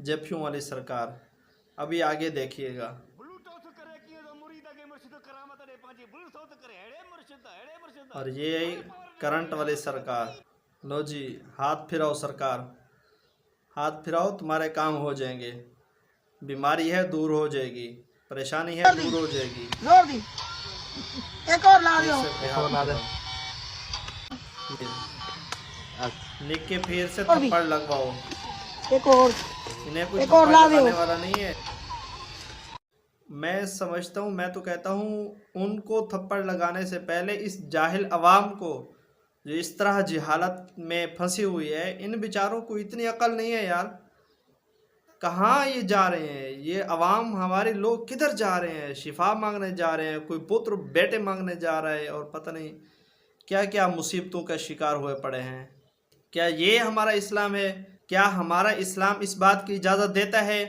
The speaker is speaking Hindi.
जेपीओ वाली सरकार। अभी आगे देखिएगा। और ये करंट वाली सरकार। लो जी, हाथ फिराओ सरकार, हाथ फिराओ, तुम्हारे काम हो जाएंगे। बीमारी है दूर हो जाएगी, परेशानी है दूर हो जाएगी। जोर दी, एक और ला दो, लिख के फिर से थप्पड़ लगवाओ। एक और, इन्हें कोई एक और थप्पड़ ला लगाने दो। वाला नहीं है। मैं समझता हूँ, मैं तो कहता हूँ उनको थप्पड़ लगाने से पहले इस जाहिल अवाम को, जो इस तरह जहालत में फंसी हुई है, इन बेचारों को इतनी अकल नहीं है यार। कहाँ ये जा रहे हैं ये अवाम, हमारे लोग किधर जा रहे हैं? शिफा मांगने जा रहे हैं, कोई पुत्र बेटे मांगने जा रहे हैं, और पता नहीं क्या क्या मुसीबतों का शिकार हुए पड़े हैं। क्या ये हमारा इस्लाम है? क्या हमारा इस्लाम इस बात की इजाज़त देता है